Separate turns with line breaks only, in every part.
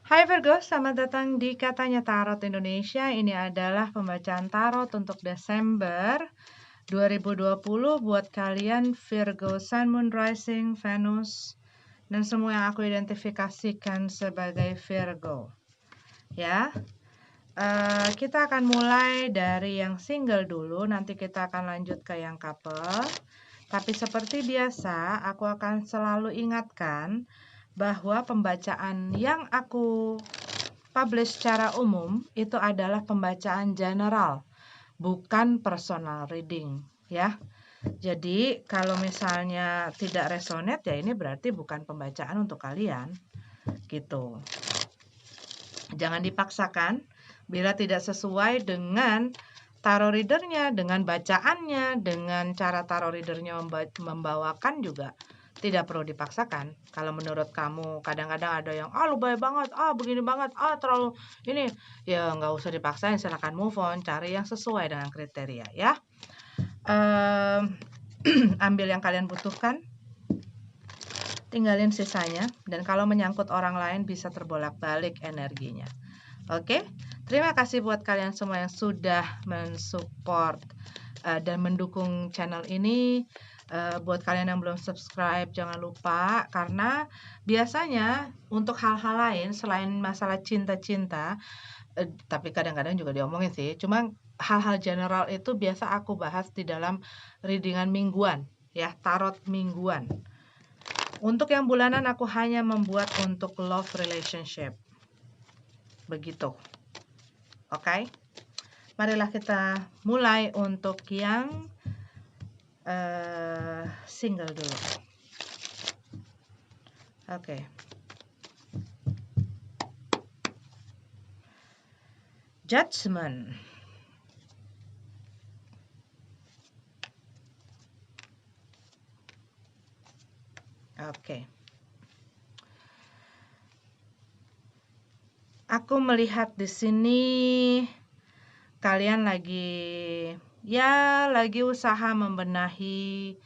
Hai Virgo, selamat datang di Katanya Tarot Indonesia. Ini adalah pembacaan tarot untuk Desember 2020 buat kalian Virgo Sun, Moon, Rising, Venus, dan semua yang aku identifikasikan sebagai Virgo. Ya, kita akan mulai dari yang single dulu, nanti kita akan lanjut ke yang couple. Tapi seperti biasa, aku akan selalu ingatkan bahwa pembacaan yang aku publish secara umum itu adalah pembacaan general, bukan personal reading, ya. Jadi kalau misalnya tidak resonate ya ini berarti bukan pembacaan untuk kalian, gitu. Jangan dipaksakan bila tidak sesuai dengan tarot readernya, dengan bacaannya, dengan cara tarot readernya membawakan juga tidak perlu dipaksakan. Kalau menurut kamu kadang-kadang ada yang lebay banget, begini banget, terlalu ini, ya nggak usah dipaksain, silahkan move on, cari yang sesuai dengan kriteria ya. Ambil yang kalian butuhkan, tinggalin sisanya, dan kalau menyangkut orang lain bisa terbolak-balik energinya. Oke, terima kasih buat kalian semua yang sudah mensupport dan mendukung channel ini. Buat kalian yang belum subscribe, jangan lupa, karena biasanya untuk hal-hal lain selain masalah cinta-cinta, tapi kadang-kadang juga diomongin sih, cuma hal-hal general itu biasa aku bahas di dalam readingan mingguan, ya, tarot mingguan. Untuk yang bulanan aku hanya membuat untuk love relationship. Begitu. Oke, marilah kita mulai untuk yang single dulu. Oke. Judgment. Oke. Aku melihat di sini kalian lagi usaha membenahi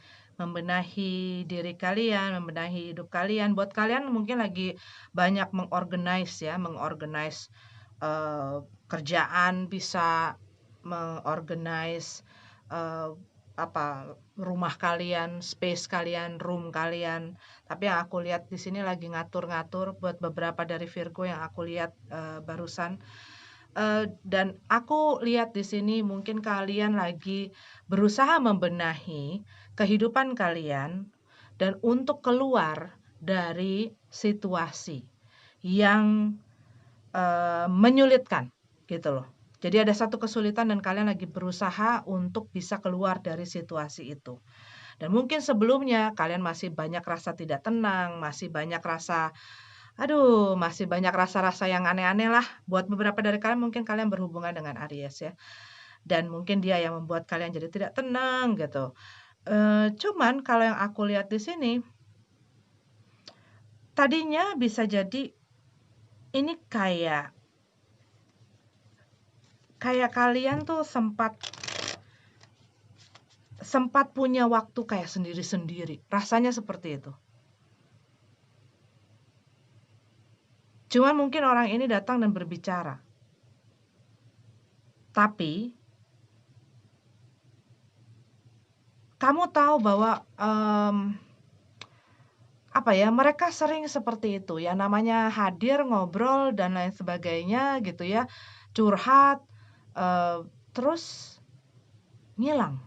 diri kalian, membenahi hidup kalian. Buat kalian mungkin lagi banyak mengorganize kerjaan, bisa mengorganize rumah kalian, space kalian, room kalian. Tapi yang aku lihat di sini lagi ngatur-ngatur buat beberapa dari Virgo yang aku lihat barusan. Dan aku lihat di sini mungkin kalian lagi berusaha membenahi kehidupan kalian dan untuk keluar dari situasi yang menyulitkan, gitu loh. Jadi ada satu kesulitan dan kalian lagi berusaha untuk bisa keluar dari situasi itu. Dan mungkin sebelumnya kalian masih banyak rasa tidak tenang, masih banyak rasa yang aneh-aneh lah. Buat beberapa dari kalian mungkin kalian berhubungan dengan Aries ya. Dan mungkin dia yang membuat kalian jadi tidak tenang gitu. Cuman kalau yang aku lihat di sini, tadinya bisa jadi ini kayak kalian tuh sempat punya waktu kayak sendiri-sendiri. Rasanya seperti itu. Cuma mungkin orang ini datang dan berbicara. Tapi kamu tahu bahwa mereka sering seperti itu ya, namanya hadir, ngobrol dan lain sebagainya gitu ya, curhat, terus ngilang.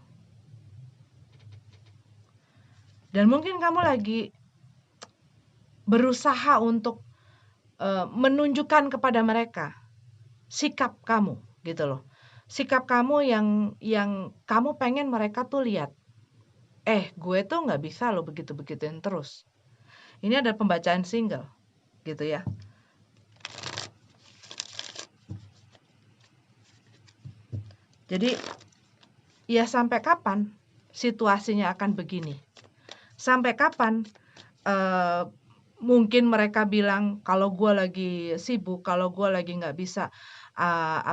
Dan mungkin kamu lagi berusaha untuk menunjukkan kepada mereka sikap kamu gitu loh. Sikap kamu yang kamu pengen mereka tuh lihat. Gue tuh nggak bisa loh begitu-begituin terus. Ini ada pembacaan single gitu ya. Jadi ya sampai kapan situasinya akan begini? Sampai kapan mungkin mereka bilang kalau gue lagi sibuk, kalau gue lagi nggak bisa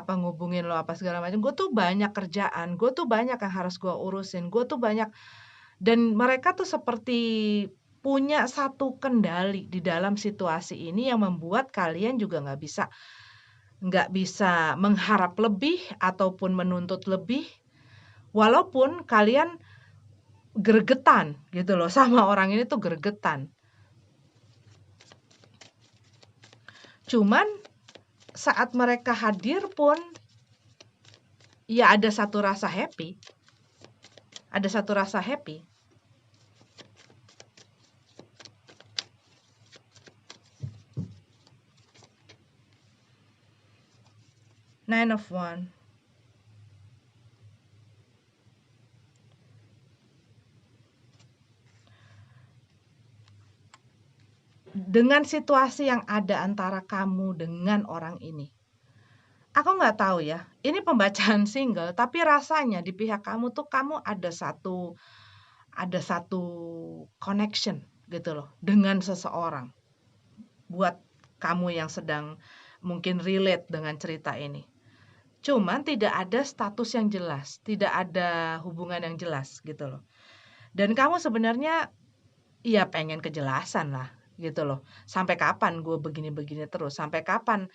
ngubungin lo apa segala macam. Gue tuh banyak kerjaan, gue tuh banyak yang harus gue urusin, gue tuh banyak, dan mereka tuh seperti punya satu kendali di dalam situasi ini yang membuat kalian juga nggak bisa mengharap lebih ataupun menuntut lebih, walaupun kalian gregetan gitu loh sama orang ini tuh gregetan. Cuman saat mereka hadir pun ya ada satu rasa happy. Ada satu rasa happy. Nine of Wands. Dengan situasi yang ada antara kamu dengan orang ini, aku nggak tahu ya, ini pembacaan single, tapi rasanya di pihak kamu tuh kamu ada satu connection gitu loh dengan seseorang. Buat kamu yang sedang mungkin relate dengan cerita ini. Cuman tidak ada status yang jelas, tidak ada hubungan yang jelas gitu loh. Dan kamu sebenarnya ya pengen kejelasan lah gitu loh. Sampai kapan gue begini-begini terus? Sampai kapan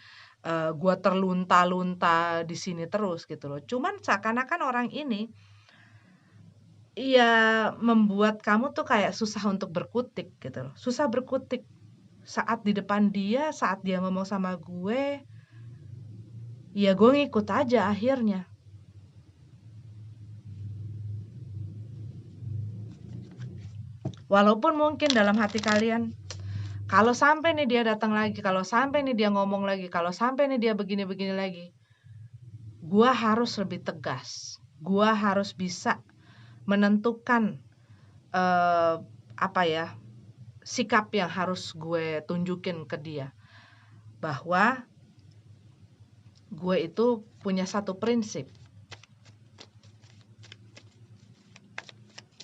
gue terlunta-lunta di sini terus gitu loh. Cuman seakan-akan orang ini ya membuat kamu tuh kayak susah untuk berkutik gitu loh. Susah berkutik saat di depan dia, saat dia ngomong sama gue, ya gue ngikut aja akhirnya. Walaupun mungkin dalam hati kalian, kalau sampai nih dia datang lagi, kalau sampai nih dia ngomong lagi, kalau sampai nih dia begini-begini lagi, gue harus lebih tegas. Gue harus bisa menentukan sikap yang harus gue tunjukin ke dia. Bahwa gue itu punya satu prinsip.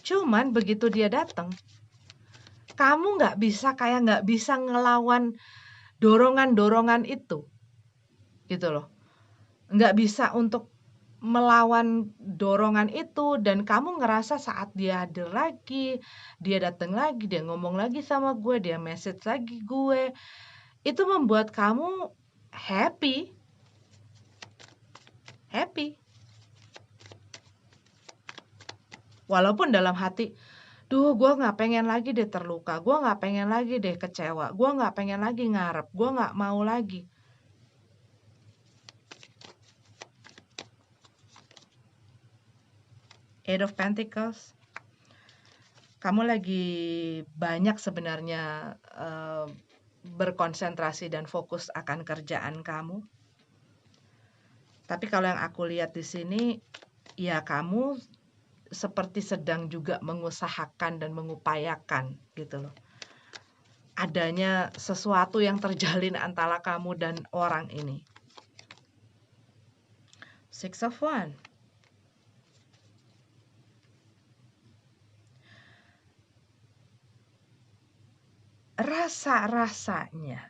Cuman begitu dia datang, kamu nggak bisa ngelawan dorongan-dorongan itu, gitu loh. Nggak bisa untuk melawan dorongan itu, dan kamu ngerasa saat dia hadir lagi, dia datang lagi, dia ngomong lagi sama gue, dia message lagi gue, itu membuat kamu happy. Walaupun dalam hati, duh gue nggak pengen lagi deh terluka, gue nggak pengen lagi deh kecewa, gue nggak pengen lagi ngarep, gue nggak mau lagi. Eight of Pentacles. Kamu lagi banyak sebenarnya berkonsentrasi dan fokus akan kerjaan kamu. Tapi kalau yang aku lihat di sini, ya kamu seperti sedang juga mengusahakan dan mengupayakan gitu loh. Adanya sesuatu yang terjalin antara kamu dan orang ini. Six of Wands. Rasa-rasanya,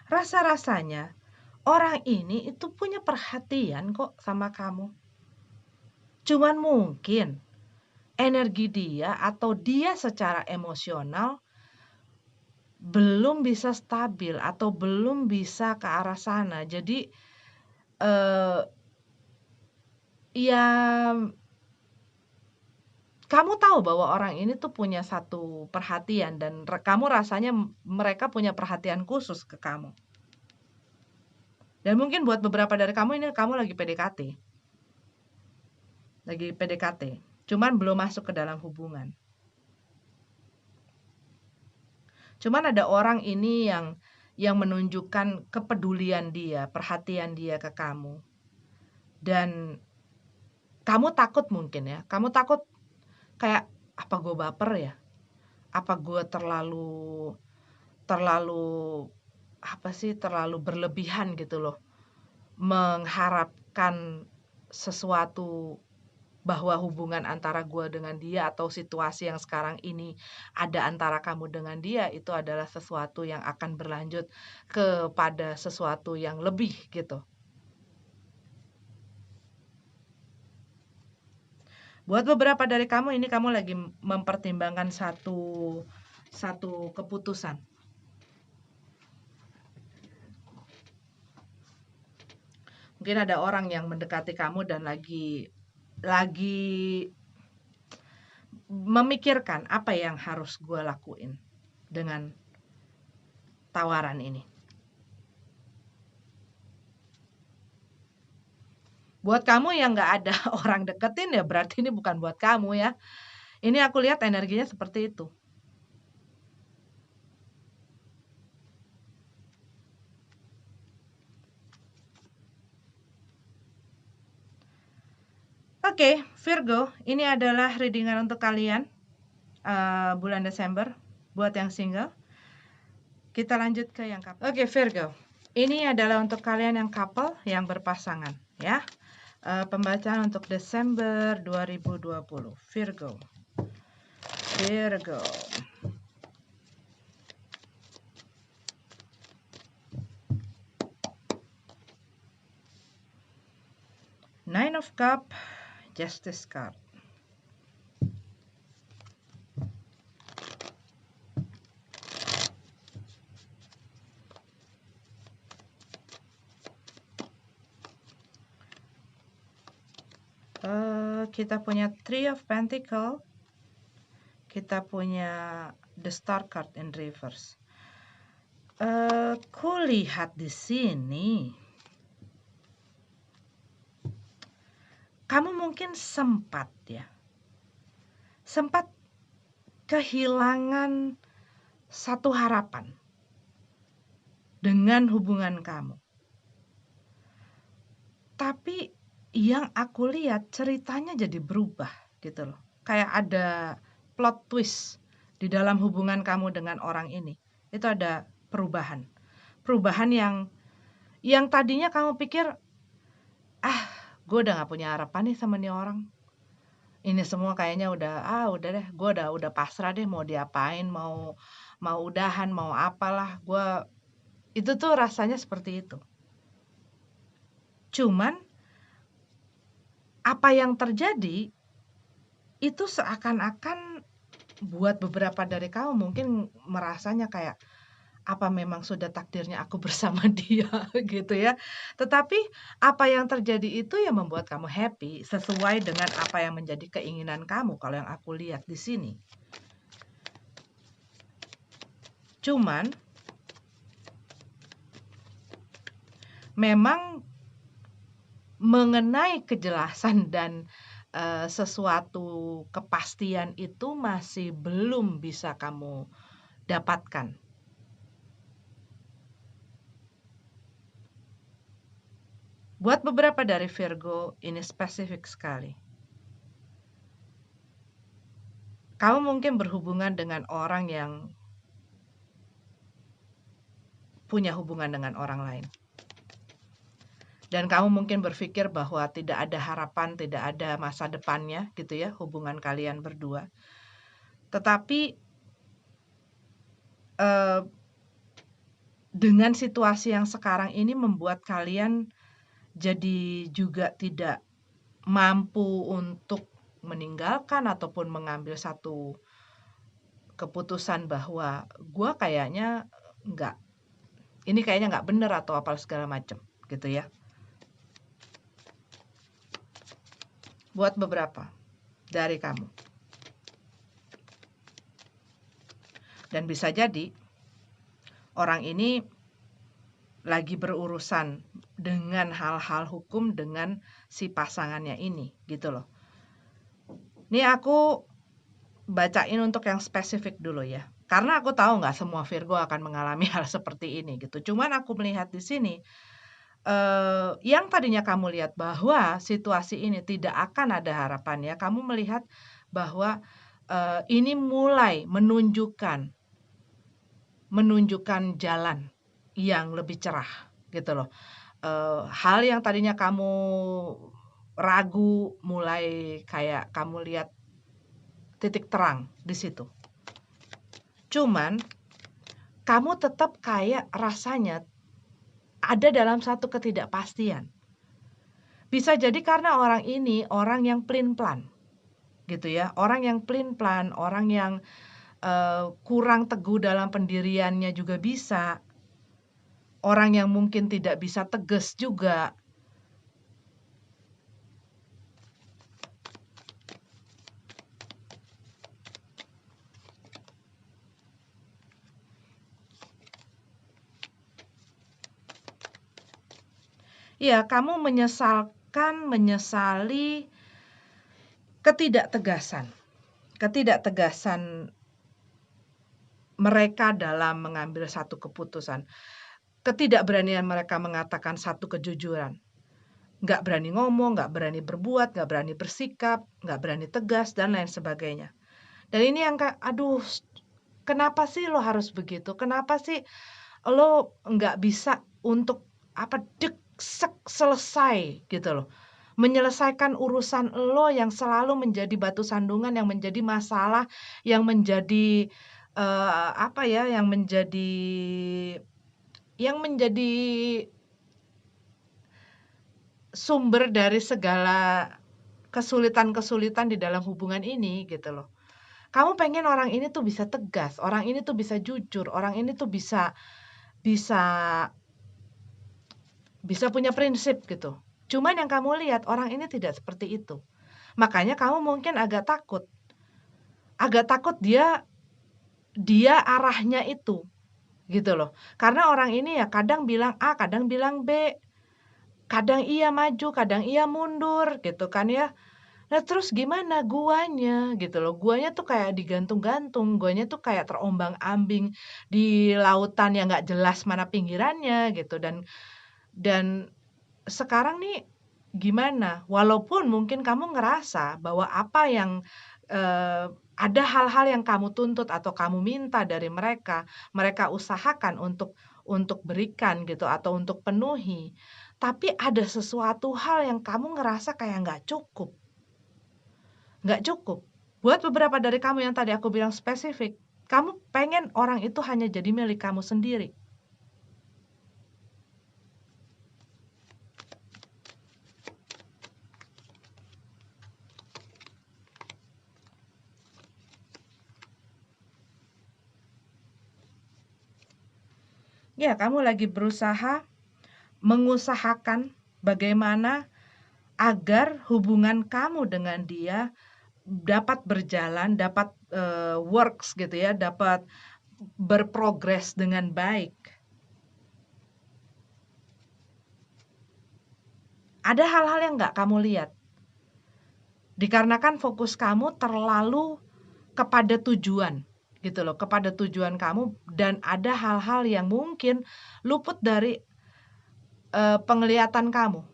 rasa-rasanya orang ini itu punya perhatian kok sama kamu. Cuman mungkin energi dia atau dia secara emosional belum bisa stabil atau belum bisa ke arah sana. Jadi ya kamu tahu bahwa orang ini tuh punya satu perhatian dan kamu rasanya mereka punya perhatian khusus ke kamu. Dan mungkin buat beberapa dari kamu ini kamu lagi PDKT. Cuman belum masuk ke dalam hubungan. Cuman ada orang ini yang menunjukkan kepedulian dia, perhatian dia ke kamu. Dan kamu takut mungkin ya, kamu takut kayak, apa gue baper ya? Apa gue terlalu berlebihan gitu loh, mengharapkan sesuatu bahwa hubungan antara gue dengan dia atau situasi yang sekarang ini ada antara kamu dengan dia itu adalah sesuatu yang akan berlanjut kepada sesuatu yang lebih gitu. Buat beberapa dari kamu ini kamu lagi mempertimbangkan satu keputusan. Mungkin ada orang yang mendekati kamu dan lagi memikirkan apa yang harus gue lakuin dengan tawaran ini. Buat kamu yang nggak ada orang deketin ya berarti ini bukan buat kamu ya. Ini aku lihat energinya seperti itu. Oke, Virgo, ini adalah readingan untuk kalian bulan Desember buat yang single. Kita lanjut ke yang couple. Oke, Virgo, ini adalah untuk kalian yang couple, yang berpasangan ya. Pembacaan untuk Desember 2020. Virgo. Nine of Cups, Justice card. Kita punya Three of Pentacles. Kita punya The Star card in reverse. Kulihat di sini kamu mungkin sempat kehilangan satu harapan dengan hubungan kamu. Tapi yang aku lihat ceritanya jadi berubah gitu loh. Kayak ada plot twist di dalam hubungan kamu dengan orang ini. Itu ada perubahan. Perubahan yang tadinya kamu pikir, gue udah gak punya harapan nih sama nih orang. Ini semua kayaknya udah deh, gue udah pasrah deh, mau diapain, mau udahan, mau apalah, itu tuh rasanya seperti itu. Cuman apa yang terjadi itu seakan-akan buat beberapa dari kamu mungkin merasanya kayak apa memang sudah takdirnya aku bersama dia gitu ya. Tetapi apa yang terjadi itu ya membuat kamu happy sesuai dengan apa yang menjadi keinginan kamu kalau yang aku lihat di sini. Cuman memang mengenai kejelasan dan sesuatu kepastian itu masih belum bisa kamu dapatkan. Buat beberapa dari Virgo, ini spesifik sekali. Kamu mungkin berhubungan dengan orang yang punya hubungan dengan orang lain. Dan kamu mungkin berpikir bahwa tidak ada harapan, tidak ada masa depannya gitu ya, hubungan kalian berdua. Tetapi dengan situasi yang sekarang ini membuat kalian jadi juga tidak mampu untuk meninggalkan ataupun mengambil satu keputusan bahwa gue kayaknya ini kayaknya nggak bener atau apa segala macam gitu ya. Buat beberapa dari kamu. Dan bisa jadi orang ini lagi berurusan dengan hal-hal hukum dengan si pasangannya ini gitu loh. Ini aku bacain untuk yang spesifik dulu ya. Karena aku tahu nggak semua Virgo akan mengalami hal seperti ini gitu. Cuman aku melihat di sini yang tadinya kamu lihat bahwa situasi ini tidak akan ada harapan ya. Kamu melihat bahwa ini mulai menunjukkan jalan yang lebih cerah gitu loh. Hal yang tadinya kamu ragu mulai kayak kamu lihat titik terang di situ. Cuman kamu tetap kayak rasanya ada dalam satu ketidakpastian. Bisa jadi karena orang ini orang yang pelin-pelan. gitu ya. Orang yang pelin-pelan, orang yang kurang teguh dalam pendiriannya juga bisa. Orang yang mungkin tidak bisa tegas juga. Ya, kamu menyesali ketidaktegasan. Ketidaktegasan mereka dalam mengambil satu keputusan. Ketidakberanian mereka mengatakan satu kejujuran. Nggak berani ngomong, nggak berani berbuat, nggak berani bersikap, nggak berani tegas, dan lain sebagainya. Dan ini yang aduh, kenapa sih lo harus begitu? Kenapa sih lo nggak bisa untuk selesai gitu loh. Menyelesaikan urusan lo yang selalu menjadi batu sandungan, yang menjadi masalah, yang menjadi yang menjadi sumber dari segala kesulitan-kesulitan di dalam hubungan ini gitu loh. Kamu pengen orang ini tuh bisa tegas, orang ini tuh bisa jujur, orang ini tuh bisa bisa bisa punya prinsip gitu. Cuman yang kamu lihat orang ini tidak seperti itu. Makanya kamu mungkin agak takut. Agak takut dia arahnya itu gitu loh. Karena orang ini ya kadang bilang A, kadang bilang B. Kadang ia maju, kadang ia mundur gitu kan ya. Nah, terus gimana guanya gitu loh. Guanya tuh kayak digantung-gantung, guanya tuh kayak terombang-ambing di lautan yang nggak jelas mana pinggirannya gitu. Dan sekarang nih gimana? Walaupun mungkin kamu ngerasa bahwa apa yang ada hal-hal yang kamu tuntut atau kamu minta dari mereka, mereka usahakan untuk berikan gitu atau untuk penuhi. Tapi ada sesuatu hal yang kamu ngerasa kayak nggak cukup. Nggak cukup. Buat beberapa dari kamu yang tadi aku bilang spesifik, kamu pengen orang itu hanya jadi milik kamu sendiri. Ya, kamu lagi mengusahakan bagaimana agar hubungan kamu dengan dia dapat berjalan, dapat works gitu ya, dapat berprogres dengan baik. Ada hal-hal yang nggak kamu lihat. Dikarenakan fokus kamu terlalu kepada tujuan gitu loh, kepada tujuan kamu dan ada hal-hal yang mungkin luput dari penglihatan kamu.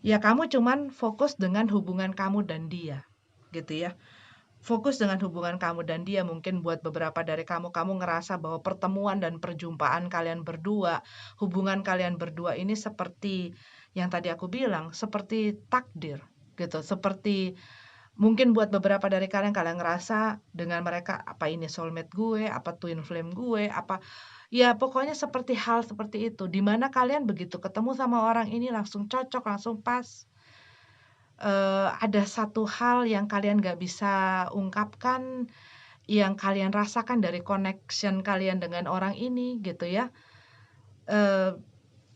Ya kamu cuman fokus dengan hubungan kamu dan dia, gitu ya. Fokus dengan hubungan kamu dan dia, mungkin buat beberapa dari kamu ngerasa bahwa pertemuan dan perjumpaan kalian berdua, hubungan kalian berdua ini seperti yang tadi aku bilang, seperti takdir gitu, seperti mungkin buat beberapa dari kalian ngerasa dengan mereka, apa ini soulmate gue, apa twin flame gue, apa ya pokoknya seperti hal seperti itu, di mana kalian begitu ketemu sama orang ini langsung cocok, langsung pas. Ada satu hal yang kalian nggak bisa ungkapkan, yang kalian rasakan dari connection kalian dengan orang ini gitu ya.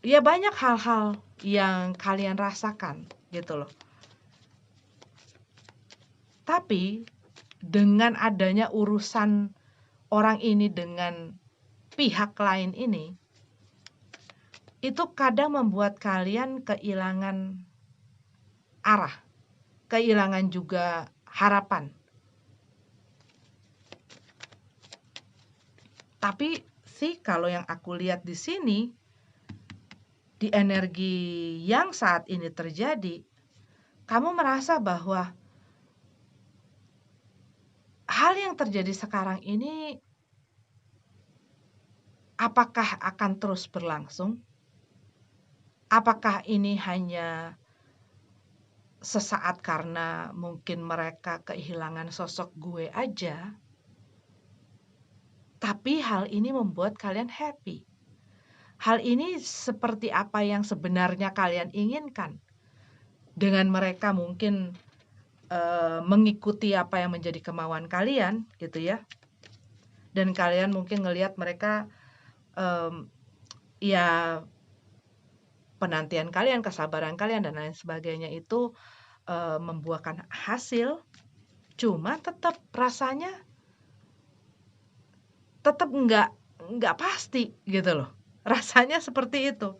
Ya banyak hal-hal yang kalian rasakan gitu loh. Tapi dengan adanya urusan orang ini dengan pihak lain ini, itu kadang membuat kalian kehilangan arah, kehilangan juga harapan. Tapi sih kalau yang aku lihat di sini, di energi yang saat ini terjadi, kamu merasa bahwa hal yang terjadi sekarang ini apakah akan terus berlangsung? Apakah ini hanya sesaat karena mungkin mereka kehilangan sosok gue aja? Tapi hal ini membuat kalian happy. hal ini seperti apa yang sebenarnya kalian inginkan? Dengan mereka mungkin mengikuti apa yang menjadi kemauan kalian gitu ya. Dan kalian mungkin ngelihat mereka ya penantian kalian, kesabaran kalian dan lain sebagainya itu membuahkan hasil, cuma tetap rasanya tetap nggak pasti gitu loh. Rasanya seperti itu.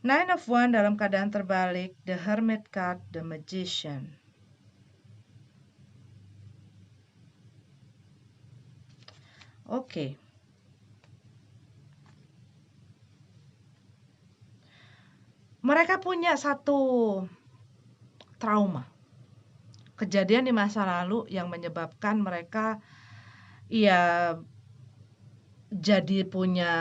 Nine of Wands dalam keadaan terbalik, the Hermit card, the Magician. Oke. Mereka punya satu trauma. Kejadian di masa lalu yang menyebabkan mereka ya jadi punya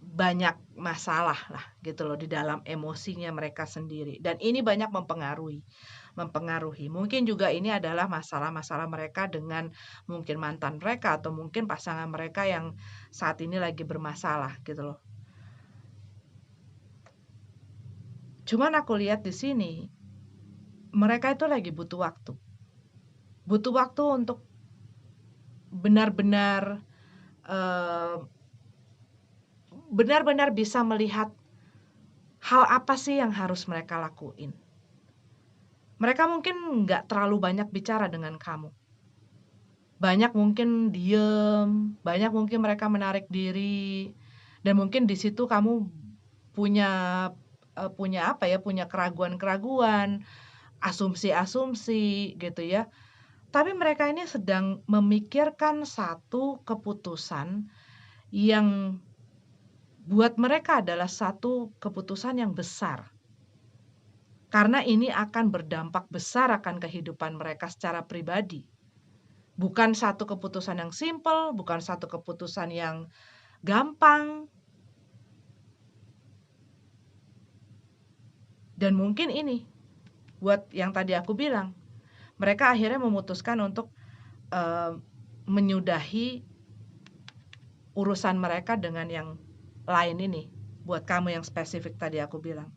banyak masalah lah gitu loh di dalam emosinya mereka sendiri, dan ini banyak mempengaruhi. Mungkin juga ini adalah masalah-masalah mereka dengan mungkin mantan mereka atau mungkin pasangan mereka yang saat ini lagi bermasalah gitu loh. Cuman aku lihat di sini mereka itu lagi butuh waktu. Butuh waktu untuk benar-benar benar-benar bisa melihat hal apa sih yang harus mereka lakuin. Mereka mungkin nggak terlalu banyak bicara dengan kamu. Banyak mungkin diem, banyak mungkin mereka menarik diri, dan mungkin di situ kamu punya punya apa ya, punya keraguan-keraguan, asumsi-asumsi gitu ya. Tapi mereka ini sedang memikirkan satu keputusan yang buat mereka adalah satu keputusan yang besar. Karena ini akan berdampak besar akan kehidupan mereka secara pribadi. Bukan satu keputusan yang simpel, bukan satu keputusan yang gampang. Dan mungkin ini, buat yang tadi aku bilang, mereka akhirnya memutuskan untuk menyudahi urusan mereka dengan yang lain ini. Buat kamu yang spesifik tadi aku bilang.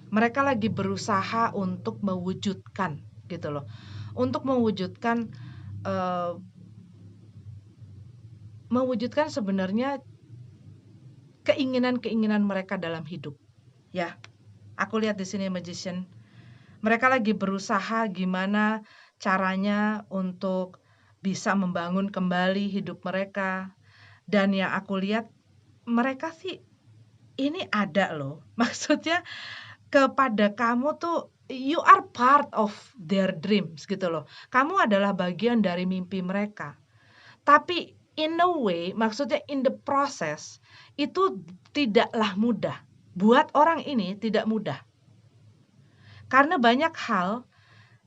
Mereka lagi berusaha untuk mewujudkan gitu loh. Untuk mewujudkan sebenarnya keinginan-keinginan mereka dalam hidup. Ya. Aku lihat di sini Magician. Mereka lagi berusaha gimana caranya untuk bisa membangun kembali hidup mereka. Dan yang aku lihat mereka sih ini ada loh. Maksudnya kepada kamu tuh you are part of their dreams gitu loh. Kamu adalah bagian dari mimpi mereka. Tapi in a way, maksudnya in the process itu tidaklah mudah. Buat orang ini tidak mudah. Karena banyak hal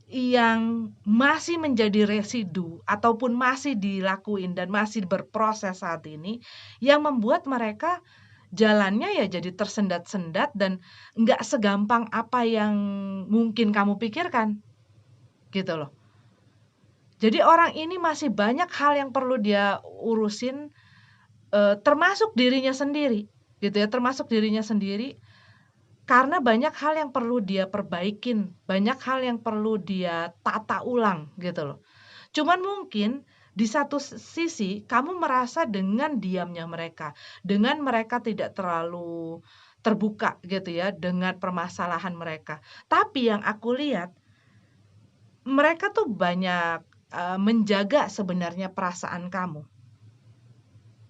yang masih menjadi residu ataupun masih dilakuin dan masih berproses saat ini yang membuat mereka jalannya ya jadi tersendat-sendat dan nggak segampang apa yang mungkin kamu pikirkan gitu loh. Jadi orang ini masih banyak hal yang perlu dia urusin, termasuk dirinya sendiri gitu ya, termasuk dirinya sendiri. Karena banyak hal yang perlu dia perbaikin, banyak hal yang perlu dia tata ulang gitu loh. Cuman mungkin di satu sisi kamu merasa dengan diamnya mereka, dengan mereka tidak terlalu terbuka gitu ya dengan permasalahan mereka. Tapi yang aku lihat mereka tuh banyak menjaga sebenarnya perasaan kamu.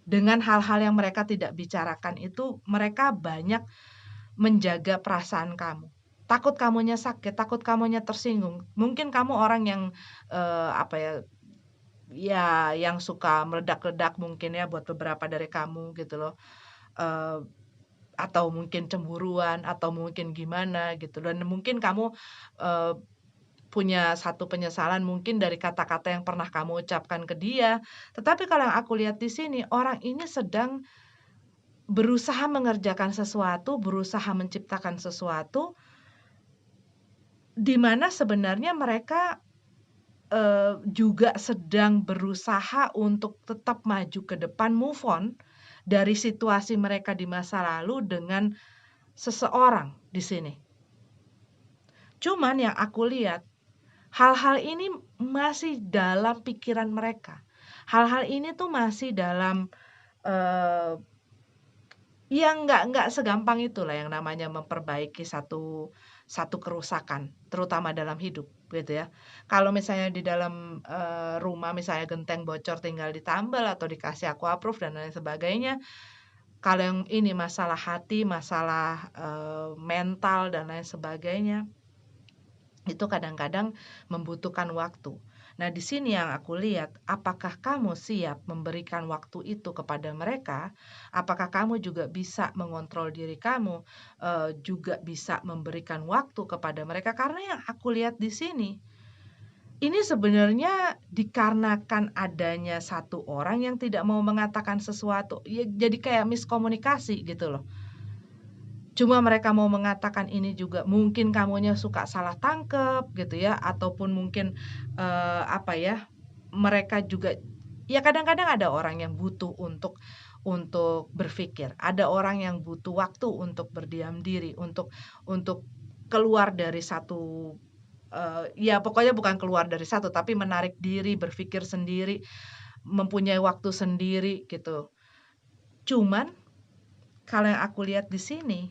Dengan hal-hal yang mereka tidak bicarakan itu mereka banyak menjaga perasaan kamu. Takut kamunya sakit, takut kamunya tersinggung. Mungkin kamu orang yang apa ya, ya yang suka meledak-ledak mungkin ya buat beberapa dari kamu gitu loh. Atau mungkin cemburuan atau mungkin gimana gitu. Dan mungkin kamu punya satu penyesalan mungkin dari kata-kata yang pernah kamu ucapkan ke dia. Tetapi kalau yang aku lihat di sini, orang ini sedang berusaha mengerjakan sesuatu, berusaha menciptakan sesuatu, di mana sebenarnya mereka juga sedang berusaha untuk tetap maju ke depan, move on dari situasi mereka di masa lalu dengan seseorang di sini. Cuman yang aku lihat, hal-hal ini masih dalam pikiran mereka. Hal-hal ini tuh masih dalam yang nggak segampang itulah yang namanya memperbaiki satu kerusakan, terutama dalam hidup, gitu ya. Kalau misalnya di dalam, rumah misalnya genteng bocor tinggal ditambal atau dikasih aquaproof dan lain sebagainya. Kalau yang ini masalah hati, masalah, mental dan lain sebagainya, itu kadang-kadang membutuhkan waktu. Nah, di sini yang aku lihat, apakah kamu siap memberikan waktu itu kepada mereka? Apakah kamu juga bisa mengontrol diri kamu, juga bisa memberikan waktu kepada mereka? Karena yang aku lihat di sini, ini sebenarnya dikarenakan adanya satu orang yang tidak mau mengatakan sesuatu, ya jadi kayak miskomunikasi gitu loh. Cuma mereka mau mengatakan ini juga mungkin kamunya suka salah tangkep gitu ya, ataupun mungkin, apa ya, mereka juga ya kadang-kadang ada orang yang butuh untuk berpikir, ada orang yang butuh waktu untuk berdiam diri, untuk keluar dari satu, ya pokoknya bukan keluar dari satu, tapi menarik diri, berpikir sendiri, mempunyai waktu sendiri gitu. Cuman kalau yang aku lihat di sini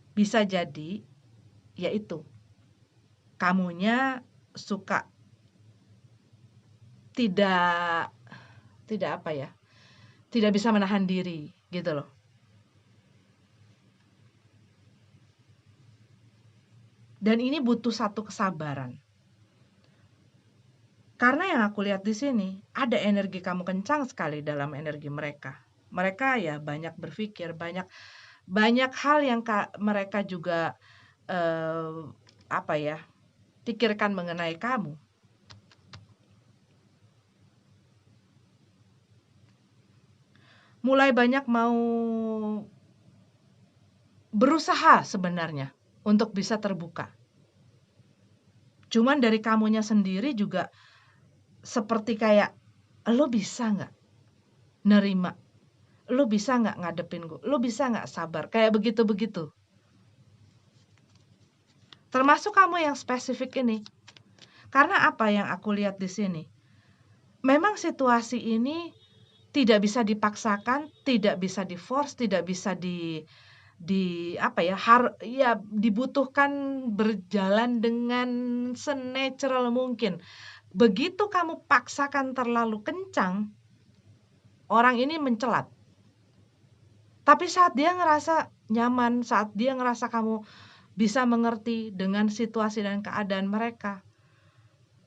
bisa jadi, yaitu kamunya suka tidak tidak apa ya, tidak bisa menahan diri gitu loh. Dan ini butuh satu kesabaran. Karena yang aku lihat di sini, ada energi kamu kencang sekali dalam energi mereka. Mereka ya banyak berpikir, banyak banyak hal yang mereka juga apa ya, pikirkan mengenai kamu. Mulai banyak mau berusaha sebenarnya untuk bisa terbuka. Cuman dari kamunya sendiri juga seperti kayak, lo bisa nggak nerima? Lo bisa nggak ngadepin gue? Lo bisa nggak sabar? Kayak begitu-begitu. Termasuk kamu yang spesifik ini. Karena apa yang aku lihat di sini? Memang situasi ini tidak bisa dipaksakan, tidak bisa di-force, tidak bisa apa ya, ya dibutuhkan berjalan dengan se-natural mungkin. Begitu kamu paksakan terlalu kencang, orang ini mencelat. Tapi saat dia ngerasa nyaman, saat dia ngerasa kamu bisa mengerti dengan situasi dan keadaan mereka,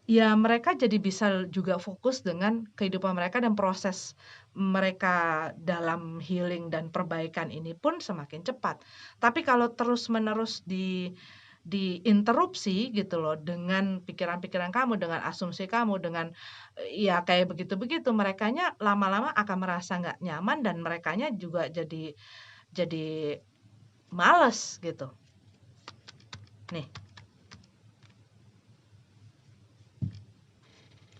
ya mereka jadi bisa juga fokus dengan kehidupan mereka dan proses mereka dalam healing dan perbaikan ini pun semakin cepat. Tapi kalau terus-menerus diinterupsi gitu loh dengan pikiran-pikiran kamu, dengan asumsi kamu, dengan ya kayak begitu-begitu, merekanya lama-lama akan merasa nggak nyaman dan merekanya juga jadi males gitu. Nih.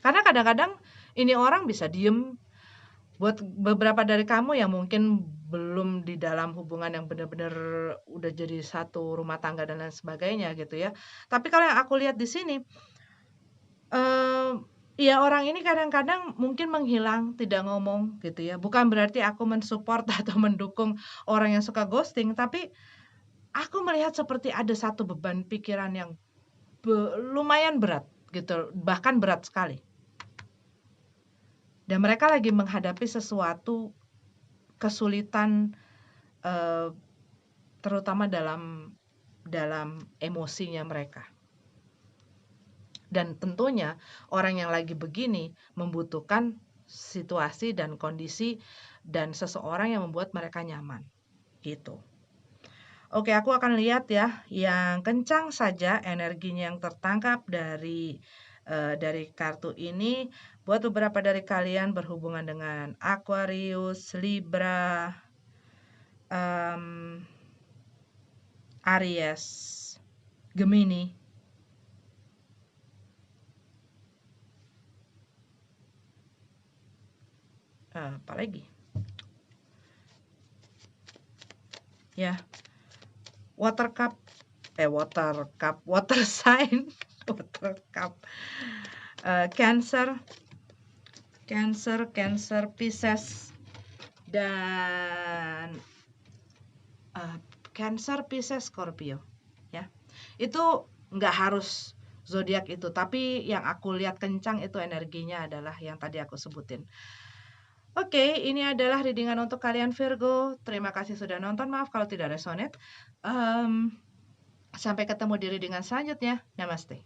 Karena kadang-kadang ini orang bisa diem. Buat beberapa dari kamu yang mungkin belum di dalam hubungan yang benar-benar udah jadi satu rumah tangga dan lain sebagainya gitu ya. Tapi kalau yang aku lihat di sini, ya orang ini kadang-kadang mungkin menghilang, tidak ngomong gitu ya. Bukan berarti aku mensupport atau mendukung orang yang suka ghosting, tapi aku melihat seperti ada satu beban pikiran yang lumayan berat gitu, bahkan berat sekali. Dan mereka lagi menghadapi sesuatu kesulitan, terutama dalam emosinya mereka. Dan tentunya orang yang lagi begini membutuhkan situasi dan kondisi dan seseorang yang membuat mereka nyaman, gitu. Oke, aku akan lihat ya, yang kencang saja energinya yang tertangkap dari kartu ini. Buat beberapa dari kalian berhubungan dengan Aquarius, Libra, Aries, Gemini, apalagi ya, water sign, water cup, Cancer, Pisces, dan Cancer, Pisces, Scorpio ya. Itu nggak harus zodiak itu, tapi yang aku lihat kencang itu energinya adalah yang tadi aku sebutin. Oke, ini adalah readingan untuk kalian Virgo. Terima kasih sudah nonton. Maaf kalau tidak resonate. Sampai ketemu di readingan selanjutnya. Namaste.